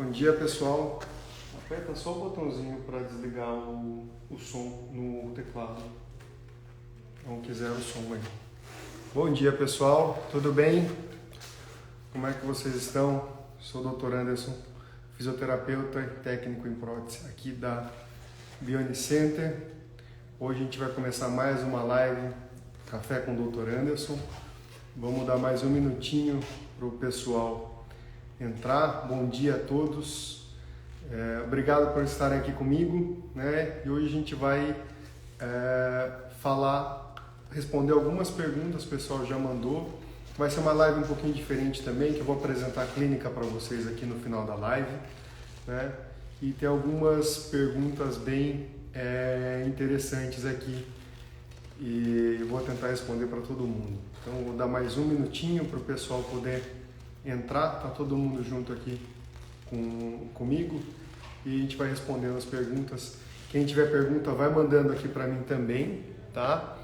Bom dia, pessoal. Aperta só o botãozinho para desligar o som no teclado. Não quiser o som aí. Bom dia, pessoal. Tudo bem? Como é que vocês estão? Sou o Dr. Anderson, fisioterapeuta e técnico em prótese aqui da Bionic Center. Hoje a gente vai começar mais uma live Café com o Dr. Anderson. Vamos dar mais um minutinho para o pessoal entrar. Bom dia a todos. Obrigado por estarem aqui comigo, né? E hoje a gente vai responder algumas perguntas que o pessoal já mandou. Vai ser uma live um pouquinho diferente também, que eu vou apresentar a clínica para vocês aqui no final da live, né? E tem algumas perguntas bem interessantes aqui e eu vou tentar responder para todo mundo. Então eu vou dar mais um minutinho para o pessoal poder entrar, tá todo mundo junto aqui comigo e a gente vai respondendo as perguntas. Quem tiver pergunta vai mandando aqui para mim também, tá?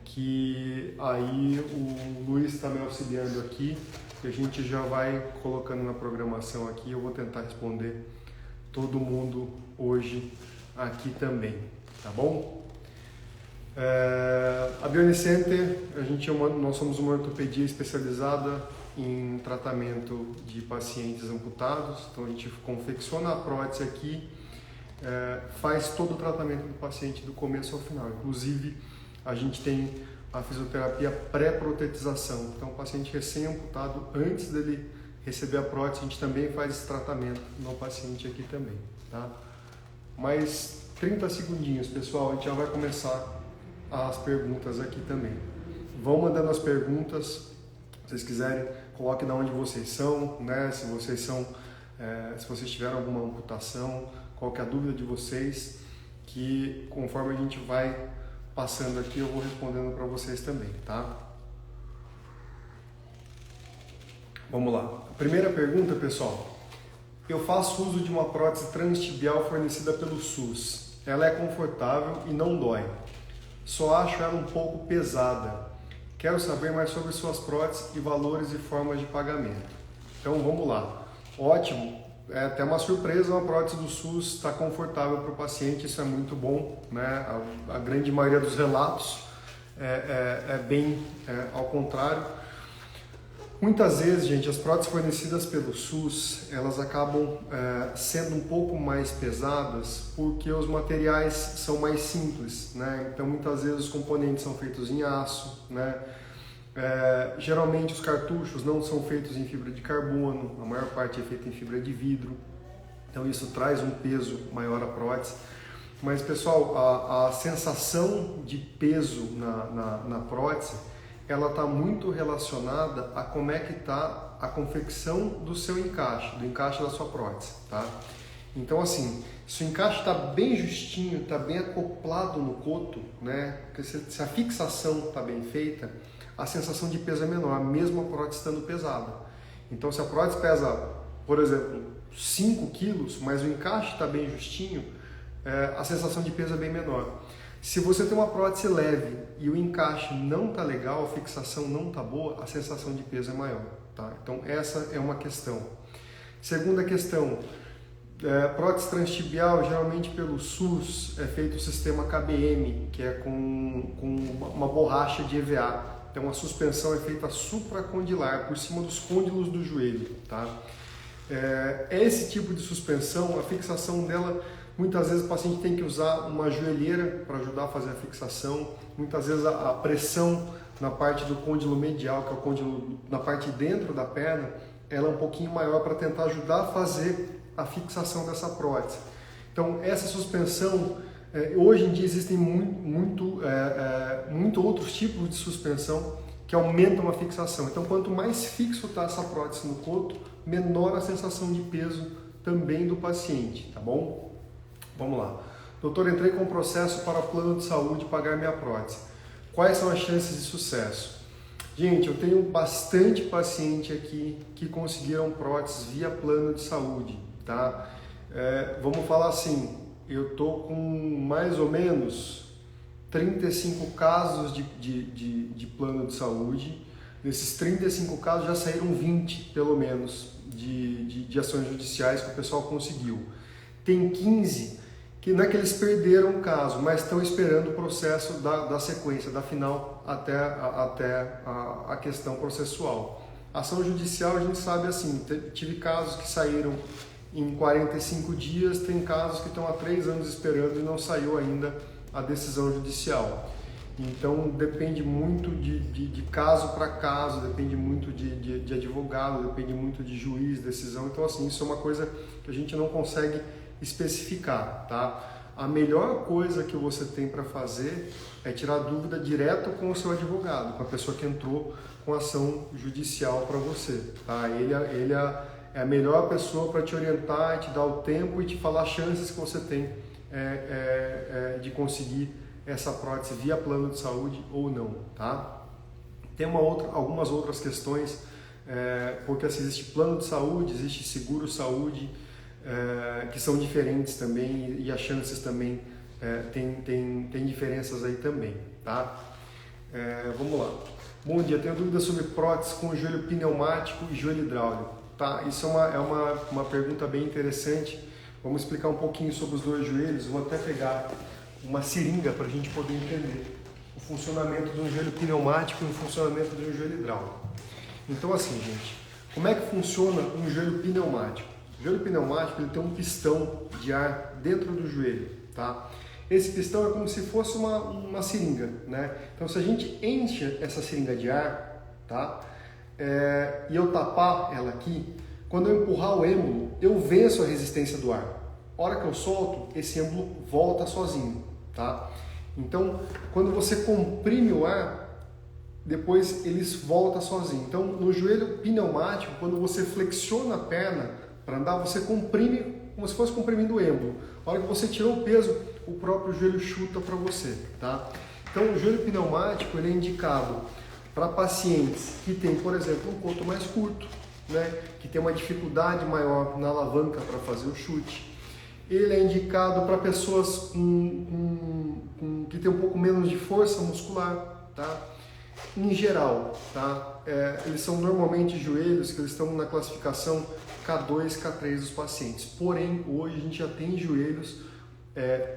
Que aí o Luiz está me auxiliando aqui e a gente já vai colocando na programação aqui. Eu vou tentar responder todo mundo hoje aqui também, tá bom? A Bionic Center, nós somos uma ortopedia especializada em tratamento de pacientes amputados, então a gente confecciona a prótese aqui, faz todo o tratamento do paciente do começo ao final. Inclusive, a gente tem a fisioterapia pré-protetização, então o paciente recém-amputado, antes dele receber a prótese, a gente também faz esse tratamento no paciente aqui também, tá? Mais 30 segundinhos, pessoal, a gente já vai começar as perguntas aqui também. Vão mandando as perguntas, se vocês quiserem, coloque de onde vocês são, né? Se vocês tiveram alguma amputação, qual que é a dúvida de vocês, que conforme a gente vai passando aqui, eu vou respondendo para vocês também, tá? Vamos lá. A primeira pergunta, pessoal. Eu faço uso de uma prótese transtibial fornecida pelo SUS. Ela é confortável e não dói. Só acho ela um pouco pesada. Quero saber mais sobre suas próteses e valores e formas de pagamento. Então vamos lá. Ótimo. É até uma surpresa, uma prótese do SUS está confortável para o paciente, isso é muito bom, né? A grande maioria dos relatos é bem ao contrário. Muitas vezes, gente, as próteses fornecidas pelo SUS, elas acabam sendo um pouco mais pesadas porque os materiais são mais simples, né? Então, muitas vezes os componentes são feitos em aço, né? Geralmente os cartuchos não são feitos em fibra de carbono, a maior parte é feita em fibra de vidro, então isso traz um peso maior à prótese. Mas, pessoal, a sensação de peso na prótese, ela está muito relacionada a como é que está a confecção do seu encaixe, do encaixe da sua prótese, tá? Então, assim, se o encaixe está bem justinho, está bem acoplado no coto, né? Porque se a fixação está bem feita, a sensação de peso é menor, mesmo a prótese estando pesada. Então, se a prótese pesa, por exemplo, 5 quilos, mas o encaixe está bem justinho, a sensação de peso é bem menor. Se você tem uma prótese leve e o encaixe não está legal, a fixação não está boa, a sensação de peso é maior, tá? Então essa é uma questão. Segunda questão, prótese transtibial, geralmente pelo SUS, é feito o sistema KBM, que é com uma borracha de EVA. Então a suspensão é feita supracondilar, por cima dos côndilos do joelho, tá? Esse tipo de suspensão, a fixação dela, muitas vezes o paciente tem que usar uma joelheira para ajudar a fazer a fixação. Muitas vezes a pressão na parte do côndilo medial, que é o côndilo na parte de dentro da perna, ela é um pouquinho maior para tentar ajudar a fazer a fixação dessa prótese. Então essa suspensão, hoje em dia existem muito outros tipos de suspensão que aumentam a fixação. Então quanto mais fixo está essa prótese no coto, menor a sensação de peso também do paciente, tá bom? Vamos lá. Doutor, entrei com um processo para o plano de saúde pagar minha prótese. Quais são as chances de sucesso? Gente, eu tenho bastante paciente aqui que conseguiram próteses via plano de saúde, tá? Vamos falar assim, eu tô com mais ou menos 35 casos de plano de saúde. Desses 35 casos já saíram 20, pelo menos, de ações judiciais que o pessoal conseguiu. Tem 15 que não é que eles perderam o caso, mas estão esperando o processo da sequência, da final até a questão processual. A ação judicial a gente sabe assim, tive casos que saíram em 45 dias, tem casos que estão há 3 anos esperando e não saiu ainda a decisão judicial. Então depende muito de caso para caso, depende muito de advogado, depende muito de juiz, decisão. Então assim, isso é uma coisa que a gente não consegue especificar, tá? A melhor coisa que você tem para fazer é tirar dúvida direto com o seu advogado, com a pessoa que entrou com ação judicial para você, tá? Ele é a melhor pessoa para te orientar, te dar o tempo e te falar as chances que você tem de conseguir essa prótese via plano de saúde ou não, tá? Tem algumas outras questões, porque assim, existe plano de saúde, existe seguro saúde, que são diferentes também e as chances também tem diferenças aí também, tá? Vamos lá. Bom dia, tenho dúvidas sobre prótese com joelho pneumático e joelho hidráulico, tá? Isso é uma pergunta bem interessante. Vamos explicar um pouquinho sobre os dois joelhos. Vou até pegar uma seringa para a gente poder entender o funcionamento de um joelho pneumático e o funcionamento de um joelho hidráulico. Então assim, gente, como é que funciona um joelho pneumático? O joelho pneumático ele tem um pistão de ar dentro do joelho, tá? Esse pistão é como se fosse uma seringa, né? Então se a gente enche essa seringa de ar, tá? E eu tapar ela aqui, quando eu empurrar o êmbolo, eu venço a resistência do ar. A hora que eu solto, esse êmbolo volta sozinho, tá? Então, quando você comprime o ar, depois ele volta sozinho. Então, no joelho pneumático, quando você flexiona a perna para andar, você comprime como se fosse comprimindo o êmbolo. A hora que você tirou o peso, o próprio joelho chuta para você, tá? Então, o joelho pneumático ele é indicado para pacientes que têm, por exemplo, um coto mais curto, né? Que tem uma dificuldade maior na alavanca para fazer o chute. Ele é indicado para pessoas que tem um pouco menos de força muscular, tá? Em geral, tá? Eles são normalmente joelhos que eles estão na classificação K2, K3 dos pacientes. Porém, hoje a gente já tem joelhos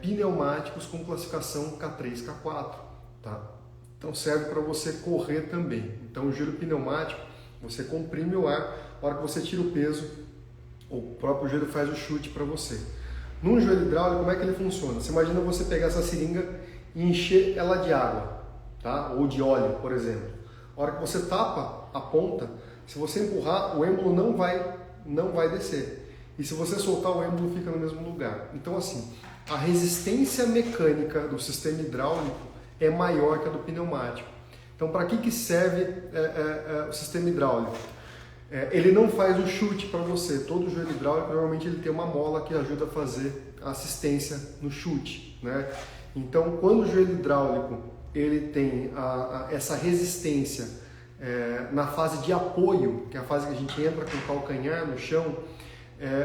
pneumáticos com classificação K3, K4, tá? Então serve para você correr também. Então o joelho pneumático, você comprime o ar, a hora que você tira o peso, o próprio joelho faz o chute para você. Num joelho hidráulico, como é que ele funciona? Você imagina você pegar essa seringa e encher ela de água, tá? Ou de óleo, por exemplo. A hora que você tapa a ponta, se você empurrar, o êmbolo não vai descer. E se você soltar, o êmbolo fica no mesmo lugar. Então, assim, a resistência mecânica do sistema hidráulico é maior que a do pneumático. Então, para que serve o sistema hidráulico? Ele não faz o chute para você. Todo joelho hidráulico, normalmente, ele tem uma mola que ajuda a fazer a assistência no chute, né? Então, quando o joelho hidráulico ele tem essa resistência na fase de apoio, que é a fase que a gente entra com o calcanhar no chão,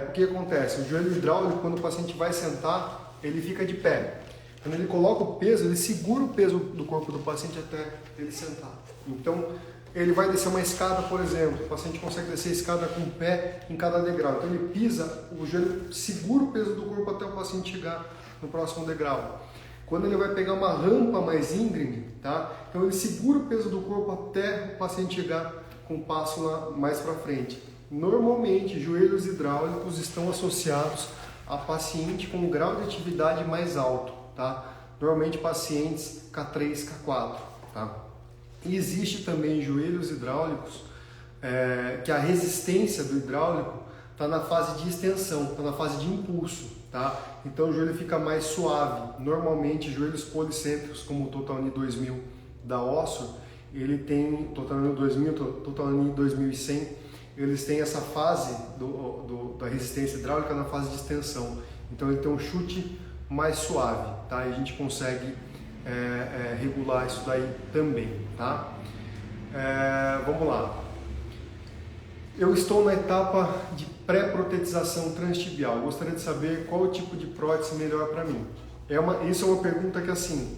o que acontece? O joelho hidráulico, quando o paciente vai sentar, ele fica de pé. Quando ele coloca o peso, ele segura o peso do corpo do paciente até ele sentar. Então, ele vai descer uma escada, por exemplo, o paciente consegue descer a escada com o pé em cada degrau. Então, ele pisa, o joelho segura o peso do corpo até o paciente chegar no próximo degrau. Quando ele vai pegar uma rampa mais íngreme, tá? Então ele segura o peso do corpo até o paciente chegar com um passo mais para frente. Normalmente, joelhos hidráulicos estão associados a paciente com um grau de atividade mais alto, tá? Normalmente pacientes K3, K4, tá? E existe também joelhos hidráulicos que a resistência do hidráulico está na fase de extensão, está na fase de impulso, tá? Então o joelho fica mais suave. Normalmente joelhos policêntricos como o Total Knee 2000 da Ossor, ele tem Total Knee 2000, Total Knee 2100, eles têm essa fase da resistência hidráulica na fase de extensão. Então ele tem um chute mais suave, tá? E a gente consegue regular isso daí também, tá? Vamos lá. Eu estou na etapa de pré-protetização transtibial. Gostaria de saber qual o tipo de prótese melhor para mim. Isso é uma pergunta que assim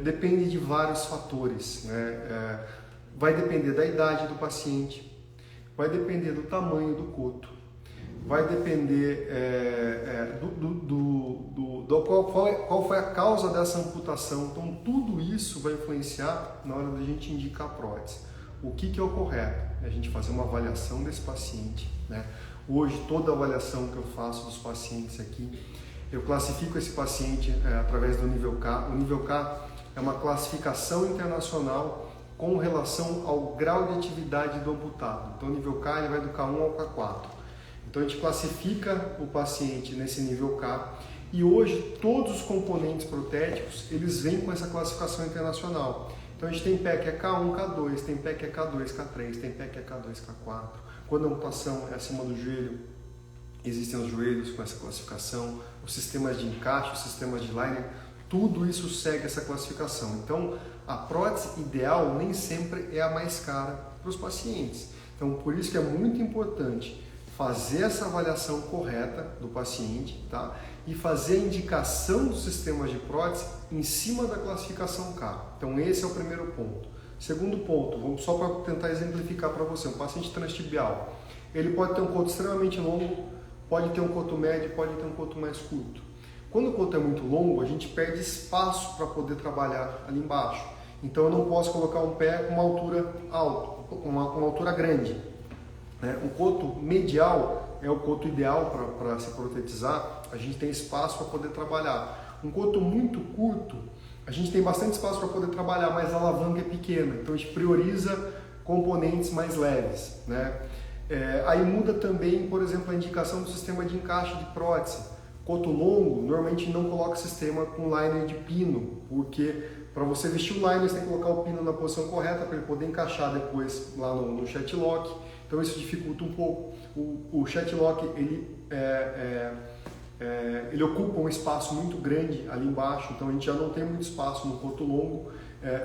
depende de vários fatores, né? Vai depender da idade do paciente, vai depender do tamanho do coto, vai depender qual foi a causa dessa amputação. Então tudo isso vai influenciar na hora da gente indicar a prótese. O que é o correto? É a gente fazer uma avaliação desse paciente, né? Hoje toda avaliação que eu faço dos pacientes aqui, eu classifico esse paciente através do nível K. O nível K é uma classificação internacional com relação ao grau de atividade do amputado. Então o nível K ele vai do K1 ao K4. Então a gente classifica o paciente nesse nível K e hoje todos os componentes protéticos eles vêm com essa classificação internacional. Então a gente tem pé que é K1, K2, tem pé que é K2, K3, tem pé que é K2, K4. Quando a amputação é acima do joelho, existem os joelhos com essa classificação, os sistemas de encaixe, os sistemas de liner, tudo isso segue essa classificação. Então a prótese ideal nem sempre é a mais cara para os pacientes. Então por isso que é muito importante fazer essa avaliação correta do paciente, tá? E fazer a indicação dos sistemas de prótese em cima da classificação K. Então esse é o primeiro ponto. Segundo ponto, vamos só para tentar exemplificar para você, um paciente transtibial, ele pode ter um coto extremamente longo, pode ter um coto médio, pode ter um coto mais curto. Quando o coto é muito longo, a gente perde espaço para poder trabalhar ali embaixo. Então eu não posso colocar um pé com uma altura alta, com uma altura grande. O coto medial é o coto ideal para se protetizar, a gente tem espaço para poder trabalhar. Um coto muito curto, a gente tem bastante espaço para poder trabalhar, mas a alavanca é pequena, então a gente prioriza componentes mais leves, né? Aí muda também, por exemplo, a indicação do sistema de encaixe de prótese. Coto longo, normalmente não coloca sistema com liner de pino, porque para você vestir o liner você tem que colocar o pino na posição correta para ele poder encaixar depois lá no chatlock. Então isso dificulta um pouco. O chatlock ele ocupa um espaço muito grande ali embaixo, então a gente já não tem muito espaço no coto longo.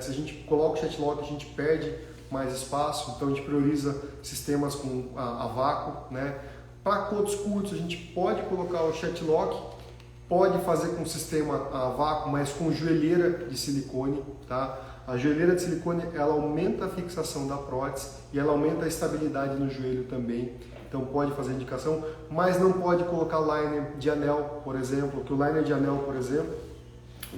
Se a gente coloca o chatlock, a gente perde mais espaço, então a gente prioriza sistemas com a vácuo, né? Para cotos curtos a gente pode colocar o chatlock, pode fazer com sistema a vácuo, mas com joelheira de silicone, tá? A joelheira de silicone ela aumenta a fixação da prótese e ela aumenta a estabilidade no joelho também. Então pode fazer indicação, mas não pode colocar liner de anel, por exemplo, que o liner de anel, por exemplo,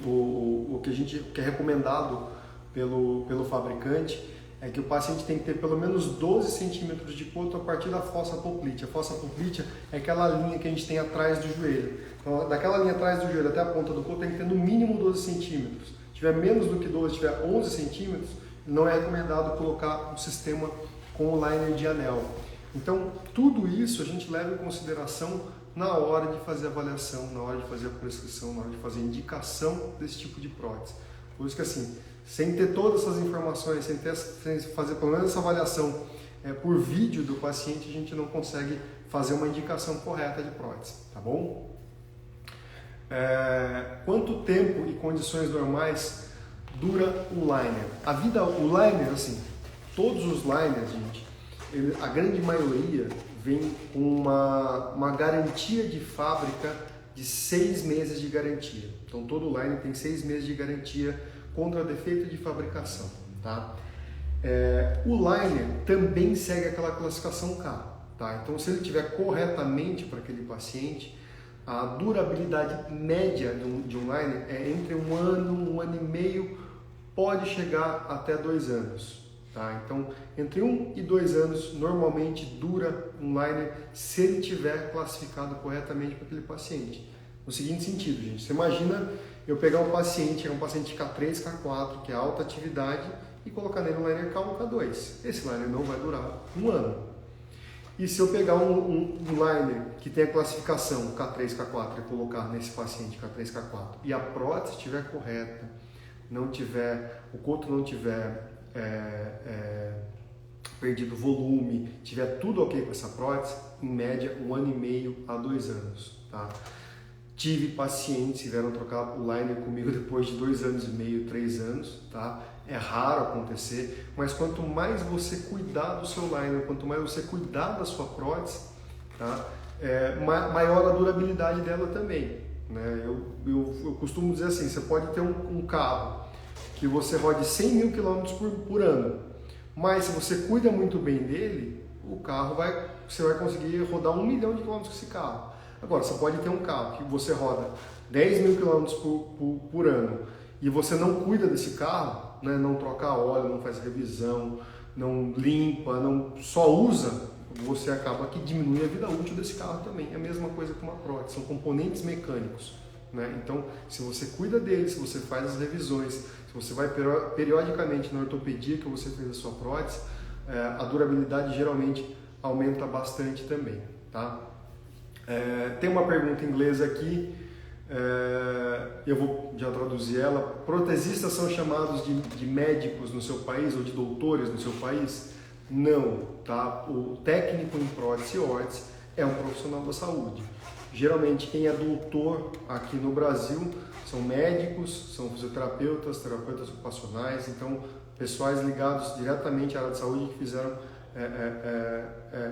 o que é recomendado pelo fabricante é que o paciente tem que ter pelo menos 12 centímetros de coto a partir da fossa poplítea. A fossa poplítea é aquela linha que a gente tem atrás do joelho. Então, daquela linha atrás do joelho até a ponta do coto tem que ter no mínimo 12 centímetros. Se tiver menos do que 12, se tiver 11 centímetros, não é recomendado colocar um sistema com o liner de anel. Então, tudo isso a gente leva em consideração na hora de fazer a avaliação, na hora de fazer a prescrição, na hora de fazer a indicação desse tipo de prótese. Por isso que assim, sem ter todas essas informações, sem fazer pelo menos essa avaliação por vídeo do paciente, a gente não consegue fazer uma indicação correta de prótese, tá bom? Quanto tempo e condições normais dura o liner? O liner, assim, todos os liners, gente, a grande maioria vem com uma garantia de fábrica de 6 meses de garantia. Então todo liner tem 6 meses de garantia contra defeito de fabricação, tá? O liner também segue aquela classificação K, tá? Então se ele tiver corretamente para aquele paciente, a durabilidade média de um liner é entre 1 ano, 1 ano e meio, pode chegar até 2 anos. Tá? Então, entre 1 e 2 anos, normalmente dura um liner se ele tiver classificado corretamente para aquele paciente. No seguinte sentido, gente, você imagina eu pegar um paciente K3, K4, que é alta atividade, e colocar nele um liner K1, K2. Esse liner não vai durar 1 ano. E se eu pegar um liner que tem a classificação K3, K4 e colocar nesse paciente K3, K4 e a prótese estiver correta, o coto não tiver perdido volume, tiver tudo ok com essa prótese, em média 1 ano e meio a 2 anos, tá? Tive pacientes que vieram trocar o liner comigo depois de 2 anos e meio, 3 anos, tá? É raro acontecer, mas quanto mais você cuidar do seu liner, quanto mais você cuidar da sua prótese, tá? Maior a durabilidade dela também, né? Eu costumo dizer assim, você pode ter um carro que você rode 100 mil quilômetros por ano, mas se você cuida muito bem dele, você vai conseguir rodar 1 milhão de quilômetros com esse carro. Agora, você pode ter um carro que você roda 10 mil quilômetros por ano e você não cuida desse carro, né? Não troca óleo, não faz revisão, não limpa, não só usa, você acaba que diminui a vida útil desse carro também. É a mesma coisa que uma prótese, são componentes mecânicos, né? Então, se você cuida deles, se você faz as revisões, se você vai periodicamente na ortopedia que você fez a sua prótese, a durabilidade geralmente aumenta bastante também, tá? Tem uma pergunta em inglês aqui, eu vou já traduzir ela. Protesistas são chamados de médicos no seu país ou de doutores no seu país? Não, tá? O técnico em prótese e órtese é um profissional da saúde. Geralmente quem é doutor aqui no Brasil são médicos, são fisioterapeutas, terapeutas ocupacionais, então pessoais ligados diretamente à área de saúde que fizeram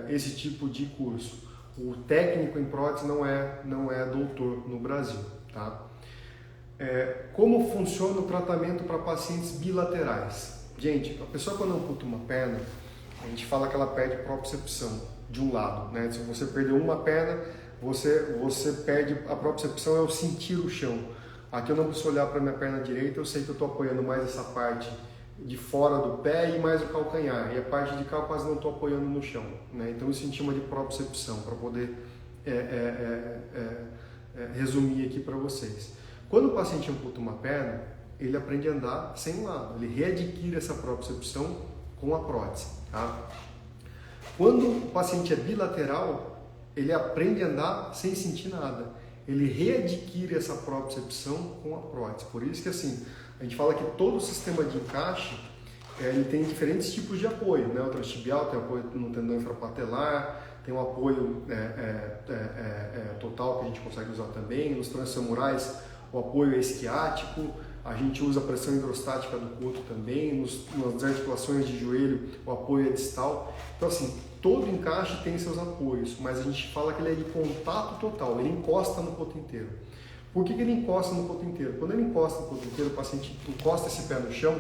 esse tipo de curso. O técnico em prótese não é doutor no Brasil, tá? Como funciona o tratamento para pacientes bilaterais? Gente, a pessoa quando amputa uma perna, a gente fala que ela perde propriocepção de um lado, né? Se você perdeu uma perna, você perde a propriocepção, é o sentir o chão. Aqui eu não preciso olhar para a minha perna direita, eu sei que eu estou apoiando mais essa parte de fora do pé e mais o calcanhar, e a parte de cá eu quase não estou apoiando no chão, né? Então isso a gente chama de propriocepção, para poder resumir aqui para vocês. Quando o paciente amputa uma perna, ele aprende a andar sem um lado, ele readquire essa propriocepção com a prótese, tá? Quando o paciente é bilateral, ele aprende a andar sem sentir nada, ele readquire essa propriocepção com a prótese. Por isso que assim, a gente fala que todo o sistema de encaixe ele tem diferentes tipos de apoio, né? O transtibial tem apoio no tendão infrapatelar, tem um apoio total que a gente consegue usar também. Nos transfemorais o apoio é esquiático, a gente usa a pressão hidrostática do coto também. Nas articulações de joelho o apoio é distal. Então assim, todo encaixe tem seus apoios, mas a gente fala que ele é de contato total, ele encosta no coto inteiro. Por que ele encosta no coto inteiro? Quando ele encosta no coto inteiro, o paciente encosta esse pé no chão,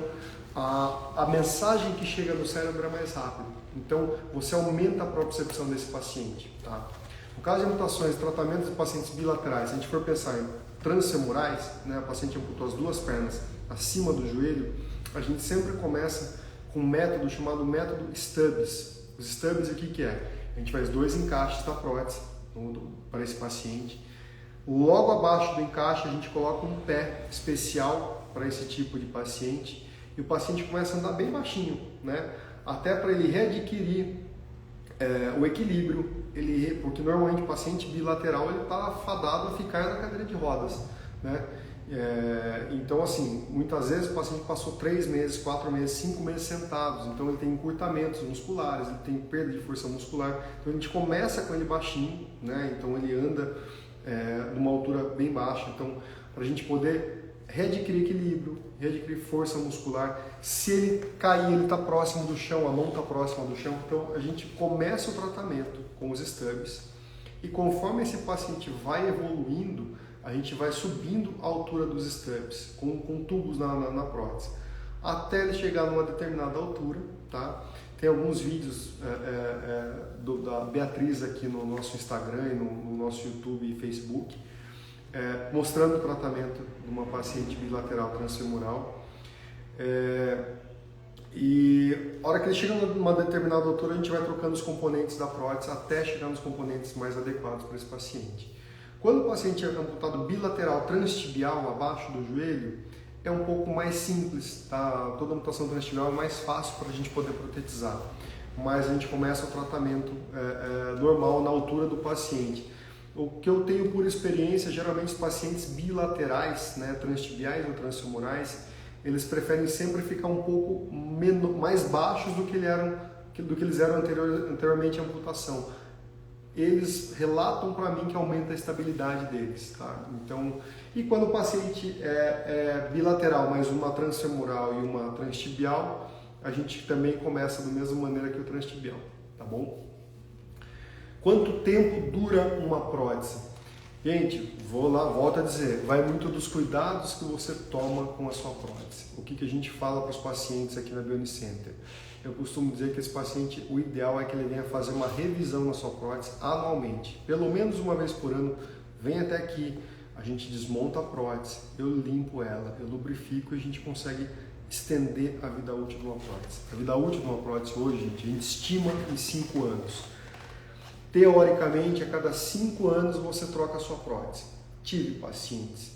a mensagem que chega no cérebro é mais rápida. Então, você aumenta a propriocepção desse paciente, tá? No caso de amputações, tratamentos de pacientes bilaterais, se a gente for pensar em transfemorais, né, o paciente amputou as duas pernas acima do joelho, a gente sempre começa com um método chamado método Stubbs. Os Stubbs aqui que é? A gente faz 2 encaixes da prótese para esse paciente. Logo abaixo do encaixe a gente coloca um pé especial para esse tipo de paciente e o paciente começa a andar bem baixinho, né? Até para ele readquirir o equilíbrio, porque normalmente o paciente bilateral ele está fadado a ficar na cadeira de rodas, né? Então assim, muitas vezes o paciente passou 3 meses, 4 meses, 5 meses sentados, então ele tem encurtamentos musculares, ele tem perda de força muscular, então a gente começa com ele baixinho, né? Então ele anda numa altura bem baixa, então para a gente poder readquirir equilíbrio, readquirir força muscular. Se ele cair, ele está próximo do chão, a mão está próxima do chão, então a gente começa o tratamento com os Stubbs e conforme esse paciente vai evoluindo, a gente vai subindo a altura dos Stubbs com tubos na prótese, até ele chegar numa determinada altura, tá? Tem alguns vídeos da Beatriz aqui no nosso Instagram e no nosso YouTube e Facebook, mostrando o tratamento de uma paciente bilateral transfemoral. E a hora que ele chega numa determinada altura, a gente vai trocando os componentes da prótese até chegar nos componentes mais adequados para esse paciente. Quando o paciente é amputado bilateral transtibial, abaixo do joelho, é um pouco mais simples, tá? Toda amputação transtibial é mais fácil para a gente poder protetizar, mas a gente começa o tratamento normal na altura do paciente. O que eu tenho por experiência, geralmente os pacientes bilaterais, né, transtibiais ou transfemorais, eles preferem sempre ficar um pouco mais baixos do que eles eram anteriormente à amputação. Eles relatam para mim que aumenta a estabilidade deles, tá? Então, e quando o paciente é bilateral, mas uma transfemoral e uma transtibial, a gente também começa da mesma maneira que o transtibial, tá bom? Quanto tempo dura uma prótese? Gente, vou lá, volto a dizer, vai muito dos cuidados que você toma com a sua prótese. O que a gente fala para os pacientes aqui na Bionic Center? Eu costumo dizer que esse paciente, o ideal é que ele venha fazer uma revisão na sua prótese anualmente. Pelo menos uma vez por ano, vem até aqui, a gente desmonta a prótese, eu limpo ela, eu lubrifico e a gente consegue estender a vida útil de uma prótese. A vida útil de uma prótese hoje, gente, a gente estima em 5 anos. Teoricamente, a cada 5 anos você troca a sua prótese. Tive pacientes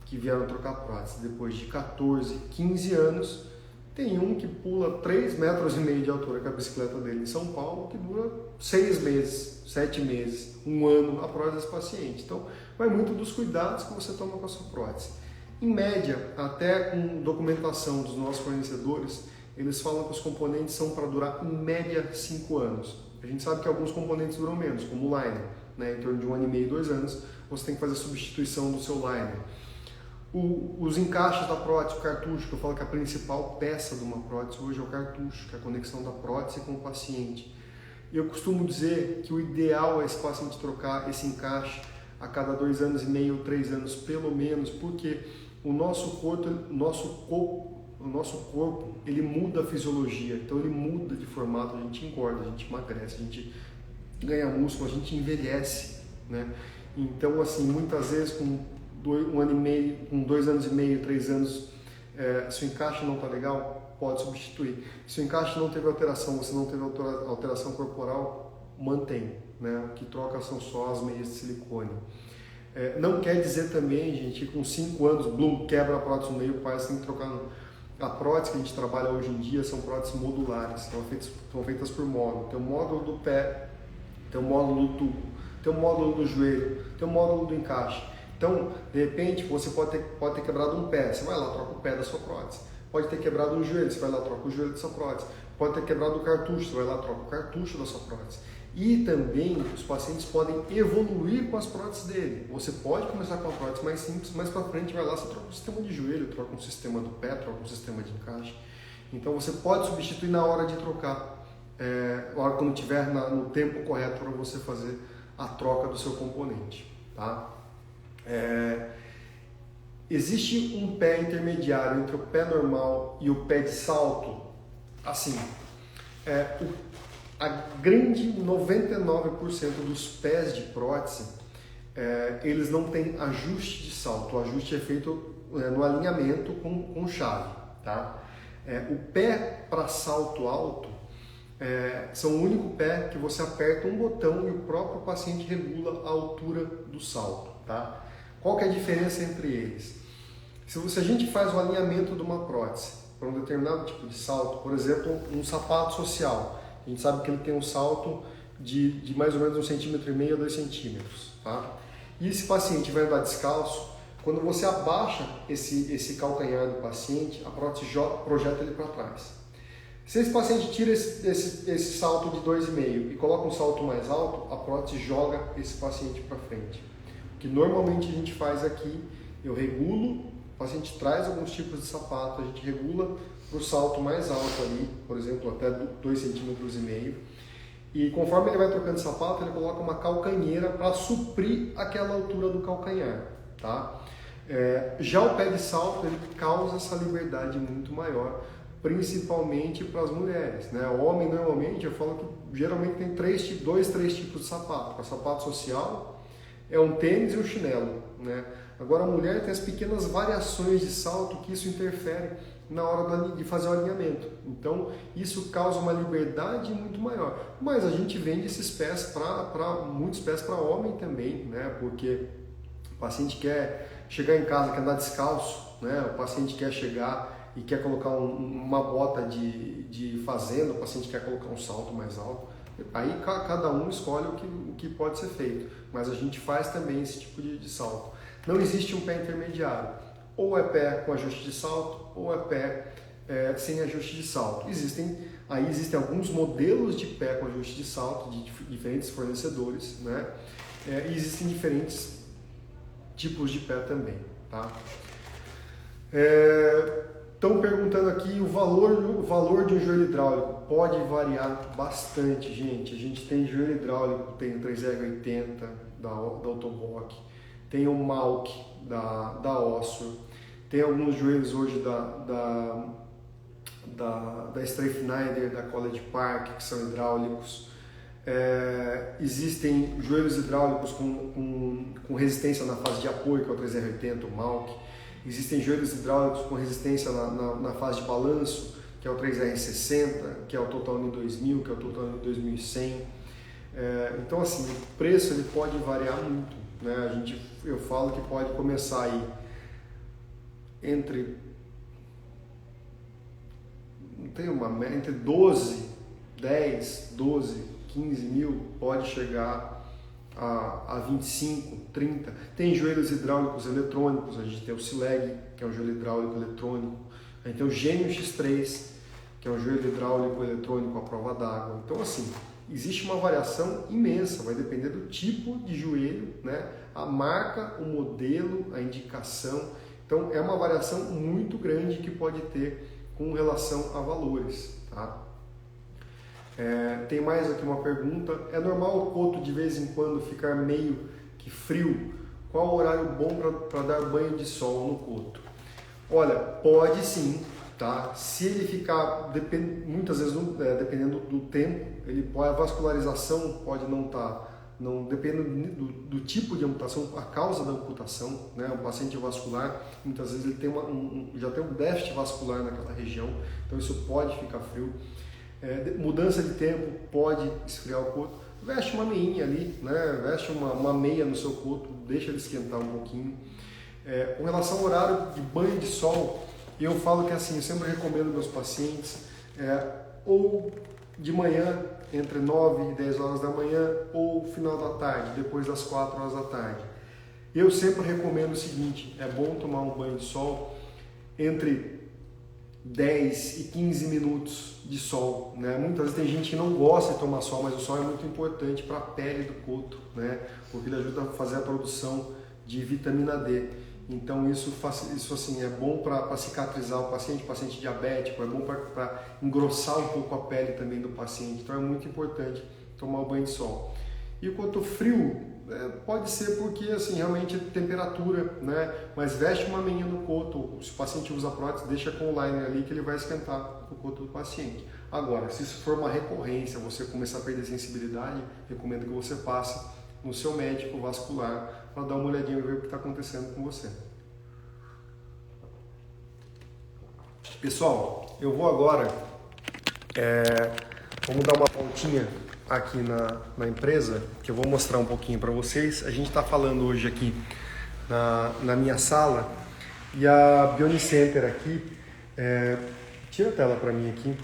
que vieram trocar prótese depois de 14, 15 anos. Tem um que pula 3,5 metros de altura com a bicicleta dele em São Paulo, que dura 6 meses, 7 meses, 1 ano a prótese desse paciente. Então, vai muito dos cuidados que você toma com a sua prótese. Em média, até com documentação dos nossos fornecedores, eles falam que os componentes são para durar em média 5 anos. A gente sabe que alguns componentes duram menos, como o liner, né? Em torno de 1 ano e meio, 2 anos, você tem que fazer a substituição do seu liner. Os encaixes da prótese, o cartucho, que eu falo que a principal peça de uma prótese hoje é o cartucho, que é a conexão da prótese com o paciente. E eu costumo dizer que o ideal é esse paciente trocar esse encaixe a cada 2 anos e meio, 3 anos pelo menos, porque o nosso corpo, ele muda a fisiologia, então ele muda de formato, a gente engorda, a gente emagrece, a gente ganha músculo, a gente envelhece, né? Então, assim, muitas vezes com 1 ano e meio, com 2 anos e meio, 3 anos, se o encaixe não está legal, pode substituir. Se o encaixe não teve alteração, você não teve alteração corporal, mantém, né? O que troca são só as meias de silicone. Não quer dizer também, gente, que com 5 anos, blum, quebra a prótese no meio, o pai tem que trocar. A prótese que a gente trabalha hoje em dia são próteses modulares, são feitas por módulo. Tem o módulo do pé, tem o módulo do tubo, tem o módulo do joelho, tem o módulo do encaixe. Então, de repente, você pode ter quebrado um pé, você vai lá, troca o pé da sua prótese. Pode ter quebrado um joelho, você vai lá, troca o joelho da sua prótese. Pode ter quebrado o cartucho, você vai lá, troca o cartucho da sua prótese. E também os pacientes podem evoluir com as próteses dele. Você pode começar com uma prótese mais simples, mais para frente vai lá, você troca um sistema de joelho, troca um sistema do pé, troca um sistema de encaixe. Então você pode substituir na hora de trocar, quando estiver no tempo correto para você fazer a troca do seu componente. Tá? Existe um pé intermediário entre o pé normal e o pé de salto. Assim, a grande 99% dos pés de prótese, eles não têm ajuste de salto. O ajuste é feito no alinhamento com chave. Tá? O pé para salto alto são o único pé que você aperta um botão e o próprio paciente regula a altura do salto. Tá? Qual que é a diferença entre eles? Se a gente faz o alinhamento de uma prótese para um determinado tipo de salto, por exemplo, um sapato social, a gente sabe que ele tem um salto de mais ou menos 1,5 cm a 2 centímetros. Tá? E esse paciente vai andar descalço, quando você abaixa esse calcanhar do paciente, a prótese projeta ele para trás. Se esse paciente tira esse salto de 2,5 e coloca um salto mais alto, a prótese joga esse paciente para frente. O que normalmente a gente faz aqui, eu regulo, o paciente traz alguns tipos de sapato, a gente regula para o salto mais alto ali, por exemplo, até 2,5 cm. E conforme ele vai trocando de sapato, ele coloca uma calcanheira para suprir aquela altura do calcanhar. Tá? Já o pé de salto, ele causa essa liberdade muito maior, principalmente para as mulheres. Né? O homem, normalmente, eu falo que geralmente tem 2, 3 tipos de sapato. O sapato social é um tênis e um chinelo. Né? Agora a mulher tem as pequenas variações de salto que isso interfere na hora de fazer o alinhamento. Então isso causa uma liberdade muito maior. Mas a gente vende esses pés muitos pés para homem também, né? Porque o paciente quer chegar em casa, quer andar descalço, né? O paciente quer chegar e quer colocar uma bota de fazenda, o paciente quer colocar um salto mais alto. Aí cada um escolhe o que pode ser feito, mas a gente faz também esse tipo de salto. Não existe um pé intermediário, ou é pé com ajuste de salto, ou é pé sem ajuste de salto. Existem alguns modelos de pé com ajuste de salto de diferentes fornecedores, né? E existem diferentes tipos de pé também. Tá? Estão perguntando aqui o valor de um joelho hidráulico. Pode variar bastante, gente. A gente tem joelho hidráulico, tem 3R80 da Autobock, tem o Malk da Ossur, tem alguns joelhos hoje da Streifeneder, da College Park, que são hidráulicos. Existem joelhos hidráulicos com resistência na fase de apoio, que é o 3R80, o Malk. Existem joelhos hidráulicos com resistência na fase de balanço, que é o 3R60, que é o Total Knee 2000, que é o Total Knee 2100. Então, assim, o preço ele pode variar muito, né? Eu falo que pode começar aí entre 10, 12, 15 mil, pode chegar a 25, 30. Tem joelhos hidráulicos eletrônicos, a gente tem o Sileg, que é um joelho hidráulico eletrônico. A gente tem o Gênio X3, que é um joelho hidráulico eletrônico à prova d'água. Então, assim, existe uma variação imensa, vai depender do tipo de joelho, né? A marca, o modelo, a indicação. Então, é uma variação muito grande que pode ter com relação a valores, tá? Tem mais aqui uma pergunta. É normal o coto de vez em quando ficar meio que frio? Qual o horário bom para dar banho de sol no coto? Olha, pode sim, tá? Se ele ficar, muitas vezes, dependendo do tempo, a vascularização pode não estar, dependendo do tipo de amputação, a causa da amputação, né? O paciente vascular, muitas vezes ele tem já tem um déficit vascular naquela região, então isso pode ficar frio. Mudança de tempo pode esfriar o coto. Veste uma meinha ali, né? Veste uma meia no seu coto, deixa ele esquentar um pouquinho. Com relação ao horário de banho de sol, eu falo que assim, eu sempre recomendo meus pacientes ou de manhã, entre 9 e 10 horas da manhã, ou final da tarde, depois das 4 horas da tarde. Eu sempre recomendo o seguinte, é bom tomar um banho de sol entre 10 e 15 minutos de sol, né? Muitas vezes tem gente que não gosta de tomar sol, mas o sol é muito importante para a pele do coto, né? Porque ele ajuda a fazer a produção de vitamina D. Então isso assim, é bom para cicatrizar o paciente diabético, é bom para engrossar um pouco a pele também do paciente. Então é muito importante tomar o banho de sol. E o coto frio pode ser porque assim, realmente é temperatura, né? Mas veste uma meinha no coto, se o paciente usa prótese, deixa com o liner ali que ele vai esquentar o coto do paciente. Agora, se isso for uma recorrência, você começar a perder sensibilidade, recomendo que você passe no seu médico vascular para dar uma olhadinha e ver o que está acontecendo com você. Pessoal, eu vou agora, vamos dar uma voltinha aqui na empresa, que eu vou mostrar um pouquinho para vocês. A gente está falando hoje aqui na minha sala e a Bionicenter aqui, tira a tela para mim aqui.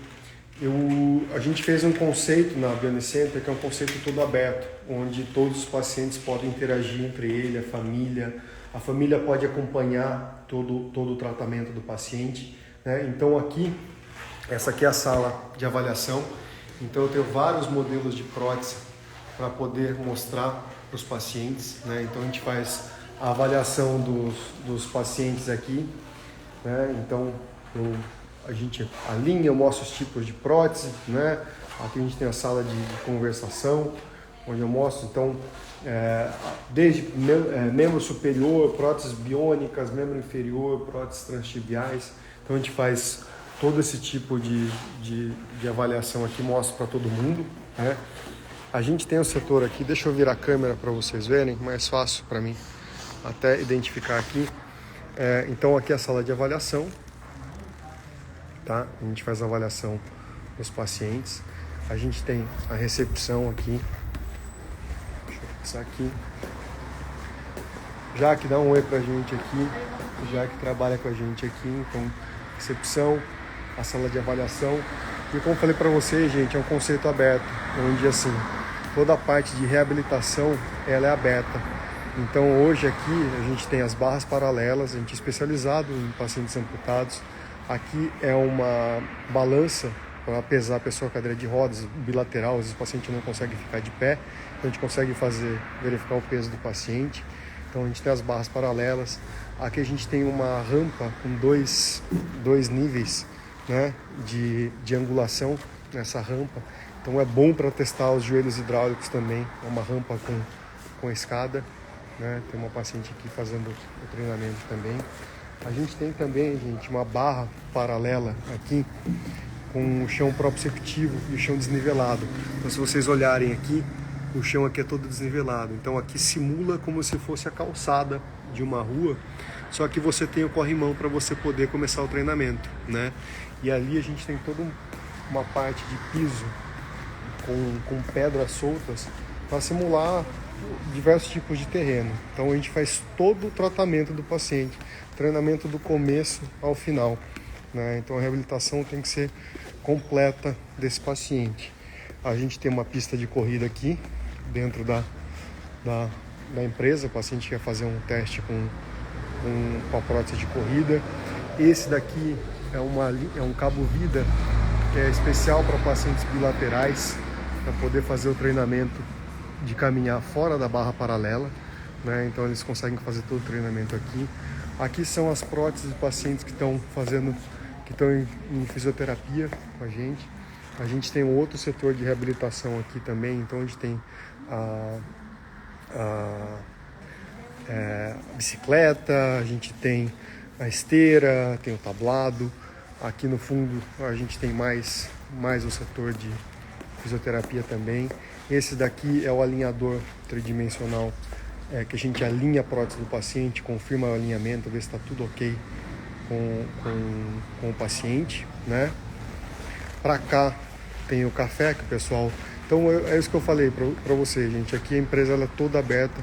A gente fez um conceito na Bionicenter que é um conceito todo aberto, onde todos os pacientes podem interagir entre ele, a família pode acompanhar todo o tratamento do paciente, né? Então essa aqui é a sala de avaliação, então eu tenho vários modelos de prótese para poder mostrar para os pacientes, né? Então a gente faz a avaliação dos pacientes aqui, né? Então a gente alinha, eu mostro os tipos de prótese, né? Aqui a gente tem a sala de conversação, onde eu mostro, então, desde membro superior, próteses biônicas, membro inferior, próteses transtibiais. Então a gente faz todo esse tipo de avaliação aqui, mostro para todo mundo, né? A gente tem o setor aqui, deixa eu virar a câmera para vocês verem, mais fácil para mim até identificar aqui. Então aqui é a sala de avaliação. Tá? A gente faz a avaliação dos pacientes. A gente tem a recepção aqui. Deixa eu passar aqui. Jaque, dá um oi pra gente aqui. Jaque trabalha com a gente aqui. Então, recepção, a sala de avaliação. E como eu falei para vocês, gente, é um conceito aberto, onde assim, toda a parte de reabilitação ela é aberta. Então hoje aqui a gente tem as barras paralelas, a gente é especializado em pacientes amputados. Aqui é uma balança para pesar a pessoa com cadeira de rodas, bilateral, às vezes o paciente não consegue ficar de pé, então a gente consegue verificar o peso do paciente. Então a gente tem as barras paralelas. Aqui a gente tem uma rampa com dois níveis, né, de angulação nessa rampa. Então é bom para testar os joelhos hidráulicos também, é uma rampa com escada. né? Tem uma paciente aqui fazendo o treinamento também. A gente tem também, gente, uma barra paralela aqui com o chão proprioceptivo e o chão desnivelado. Então, se vocês olharem aqui, o chão aqui é todo desnivelado. Então aqui simula como se fosse a calçada de uma rua, só que você tem o corrimão para você poder começar o treinamento, né? E ali a gente tem toda uma parte de piso com pedras soltas para simular diversos tipos de terreno. Então a gente faz todo o tratamento do paciente, treinamento do começo ao final, né? Então a reabilitação tem que ser completa desse paciente. A gente tem uma pista de corrida aqui dentro da empresa. O paciente quer fazer um teste com a prótese de corrida. Esse daqui é um cabo vida que é especial para pacientes bilaterais, para poder fazer o treinamento de caminhar fora da barra paralela, né? Então eles conseguem fazer todo o treinamento aqui. Aqui são as próteses de pacientes que estão em fisioterapia com a gente. A gente tem um outro setor de reabilitação aqui também, então a gente tem a bicicleta, a gente tem a esteira, tem o tablado. Aqui no fundo a gente tem mais o setor de fisioterapia também. Esse daqui é o alinhador tridimensional, que a gente alinha a prótese do paciente, confirma o alinhamento, vê se está tudo ok com o paciente, né? Para cá tem o café que o pessoal... Então é isso que eu falei para você, gente. Aqui a empresa ela é toda aberta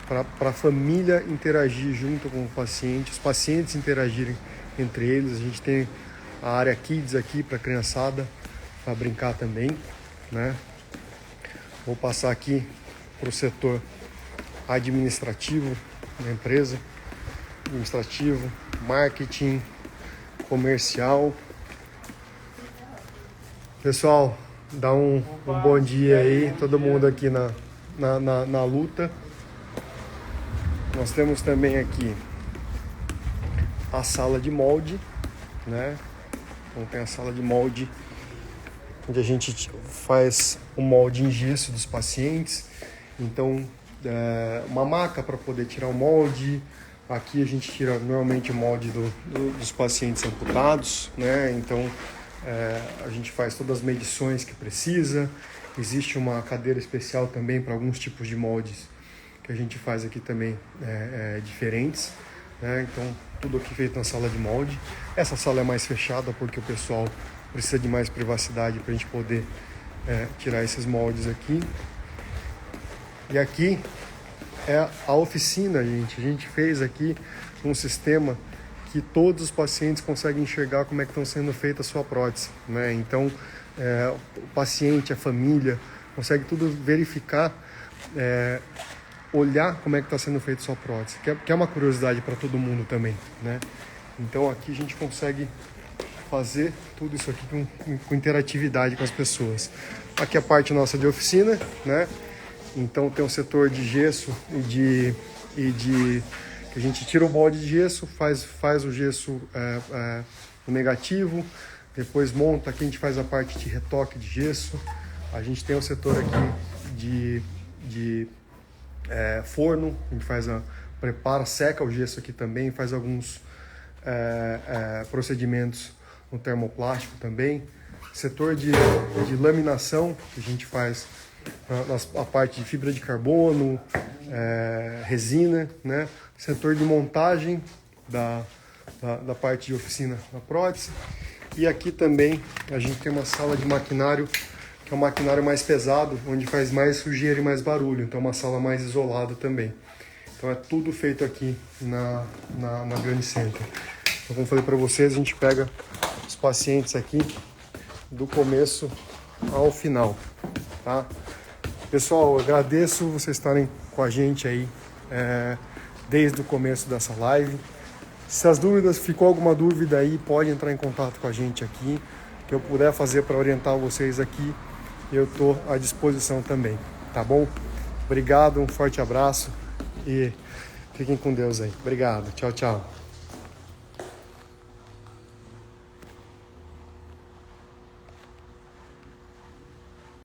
para a família interagir junto com o paciente, os pacientes interagirem entre eles. A gente tem a área Kids aqui para a criançada, para brincar também, né? Vou passar aqui para o setor administrativo da empresa, administrativo, marketing, comercial. Pessoal, dá um bom dia aí, todo mundo aqui na luta. Nós temos também aqui a sala de molde, né? Então tem a sala de molde, onde a gente faz o molde em gesso dos pacientes. Então, uma maca para poder tirar o molde. Aqui a gente tira normalmente o molde dos pacientes amputados, né? Então, a gente faz todas as medições que precisa. Existe uma cadeira especial também para alguns tipos de moldes que a gente faz aqui também diferentes, né? Então, tudo aqui feito na sala de molde. Essa sala é mais fechada porque o pessoal precisa de mais privacidade para a gente poder tirar esses moldes aqui. E aqui é a oficina, gente. A gente fez aqui um sistema que todos os pacientes conseguem enxergar como é que estão sendo feitas a sua prótese, né? Então, o paciente, a família, consegue tudo verificar, olhar como é que está sendo feita a sua prótese, que é uma curiosidade para todo mundo também, né? Então, aqui a gente consegue fazer tudo isso aqui com interatividade com as pessoas. Aqui é a parte nossa de oficina, né? Então tem um setor de gesso e de que a gente tira o molde de gesso, faz o gesso no negativo, depois monta. Aqui a gente faz a parte de retoque de gesso. A gente tem o setor aqui de forno, a gente prepara, seca o gesso aqui também, faz alguns procedimentos no termoplástico também. Setor de laminação, que a gente faz a parte de fibra de carbono, resina, né? Setor de montagem da parte de oficina da prótese. E aqui também a gente tem uma sala de maquinário, que é um maquinário mais pesado, onde faz mais sujeira e mais barulho. Então é uma sala mais isolada também. Então é tudo feito aqui na Grand Center. Então, como eu falei para vocês, a gente pega os pacientes aqui do começo ao final, tá? Pessoal, eu agradeço vocês estarem com a gente aí desde o começo dessa live. Se as dúvidas, ficou alguma dúvida aí, pode entrar em contato com a gente aqui, que eu puder fazer para orientar vocês aqui, eu estou à disposição também, tá bom? Obrigado, um forte abraço e fiquem com Deus aí. Obrigado, tchau, tchau.